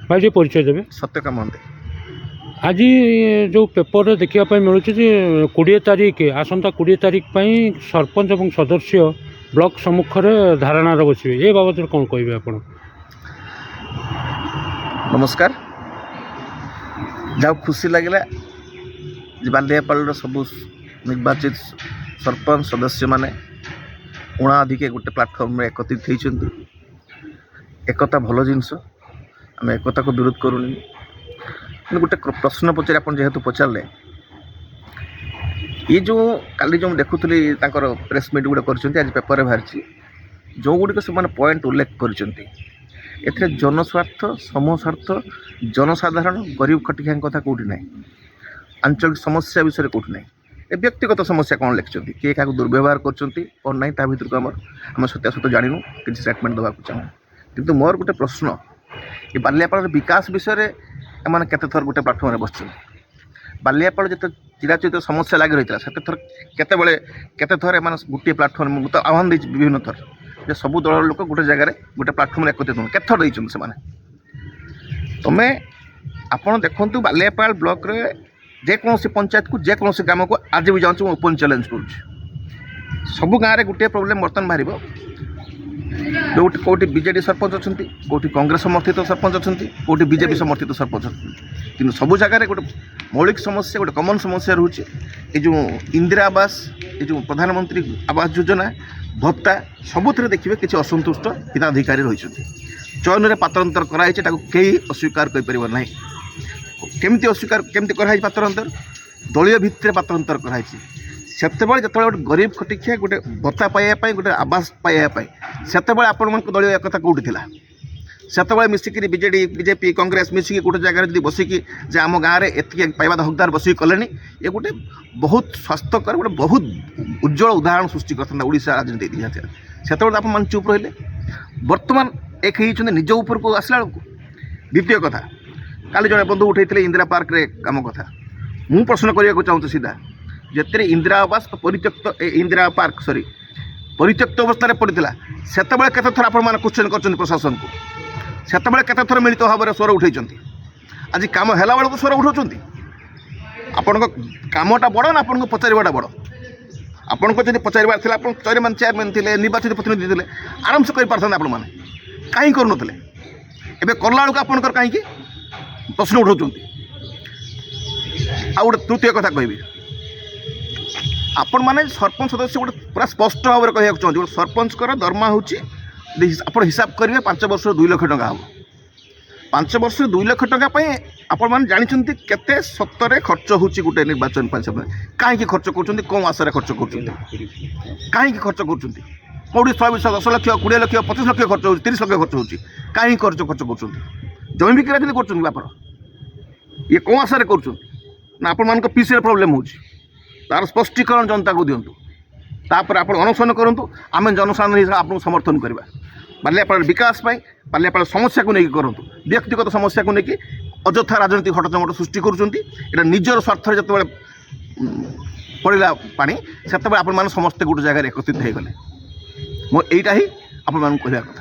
भाई जी परिचय देवे। सत्यका महंती। आज जो पेपर देखा मिलूँ जे 20 तारीख आसंता 20 तारीख सरपंच और सदस्य ब्लॉक सम्मुख में धारणार बसवे ये बाबद कौन कहे आप? नमस्कार। जहाँ खुशी लगे बालियापाल सब निर्वाचित सरपंच सदस्य माने उणा अधिक गोटे प्लाटफर्म में एकत्रित होती। एकता भल जिनस आम एकता को विरोध करूनी। गोटे प्रश्न पचारे आप जेहेतु पचारे ये जो काली जो देखुली प्रेस मीट गुड़ा कर आज पेपर बाहरी जो गुड़िक से पॉइंट उल्लेख कर जनस्वार्थ समस्वार्थ जनसाधारण गरीब खटिया कथा कौटी ना आंचलिक समस्या विषय कौटी ना व्यक्तिगत समस्या कौन लिखिं किए क्या दुर्व्यवहार कौन ना भर को आम सत्यासत जानू कि स्टेटमेंट देवा चाहूँ किंतु मोर गोटे प्रश्न ये बालियापाल विकास विषय एम केते थर गोटे प्लाटफर्म में बस बालियापाल जो चिराचित समस्या लगी रही है थर केते थर एम गोटे प्लाटफर्म तो आह्वान दे विभिन्न थर जे सबू दल लोक गोटे जगह गोटे प्लाटफर्म एकत्रित हो केथर देते से तुम्हें आपड़ देखु बालियापाल ब्लॉक रे जेकोसी पंचायत को जेकोसी ग्राम को आज भी जाऊँ ओपन चैलेंज कर सबू गाँव में गोटे प्रोब्लेम बर्तमान बाहर जो कौटी बीजेडी सरपंच अच्छा कौटी कांग्रेस समर्थित सरपंच अच्छा कौटी बीजेपी समर्थित सरपंच अच्छा कि सबू जगह गोटे मौलिक समस्या गोटे कमन समस्या रोचे ये जो इंदिरा आवास ये जो प्रधानमंत्री आवास योजना भत्ता सबुथ देखिए किसी असंतुष्ट हिताधिकारी रही चयन में पात्रांतर कराई कहीं अस्वीकार करना केमती अस्वीकार केमती कराई पात्रांतर दलीय भित्ति पात्रांतर कराई से गोटे गरीब खटिया गोटे भत्ता पाइबापी गोटे आवास पाइबापी से आपण मान दलीय एकता कौटी थी से मिसिक बीजेडी बीजेपी कांग्रेस मिसिक गोटे जगह बसिकी जे आम गाँव में एति पाइबा हकदार बसिक कले ये गोटे बहुत स्वास्थ्यकर गोटे बहुत उज्जवल उदाहरण सृष्टि करता ओडिशा राजनीति इतिहास से आप चुप रही बर्तमान एक निज उपर को आसला बेलू द्वितीय कथा काली जड़े बंधु उठे इंदिरा पार्क रे काम कथा मु प्रश्न करने को चाहूँ सीधा जिते इंदिरा आवास परित्यक्त इंदिरा पार्क सॉरी परित्यक्त अवस्था पड़ा से केते थर आप क्वेश्चन कर प्रशासन को से केते थर मिलित भाव में स्वर उठे आज कम है बेलू तो स्वर उठाऊँ आपण कमटा बड़ ना आपको पचारवाटा बड़ आपन को जब पचार थी आप चेयरमैन थे निर्वाचित प्रतिनिधि थे आराम से करें आपण मैंने कहीं करूँ एवं कला बेलू आपंकर कहीं प्रश्न उठाऊँ आ गए तृतीय कथा कहि आपण मैंने सरपंच सदस्य गोटे पूरा स्पष्ट भाव में कहना चाहूँ गोटे सरपंच दरमा हूँ आप हिसाब करेंगे 5 वर्ष 2 लाख टका हम 5 वर्ष 2 लाख टका आपण मैंने जानते केते सत्तरे खर्च होची गोटे निर्वाचन कहीं खर्च कर कौन आशा खर्च कर कहीं खर्च कर कौटी 10 लाख 20 लाख 25 लाख खर्च हो 30 लाख खर्च होची कहीं खर्च कर जमी बिक्री कर व्यापार ये कौन आशा कर आपण पीसीआर प्रोब्लेम हो तार स्पष्टीकरण जनता को दिंतु तापर आप अनशन करूँ आम जनसाधारण हिसाब आपको समर्थन करवा बालियापाल विकास बालियापाल समस्या को लेकिन करूँ व्यक्तिगत समस्या को लेकिन अଯଥା राजनीति हटचमट सृष्टि कर निजर स्वार्थ जो पड़ा पा से आप समस्ते गोटे जगह एकत्रित हो गले मो यहीटा ही आप कहवा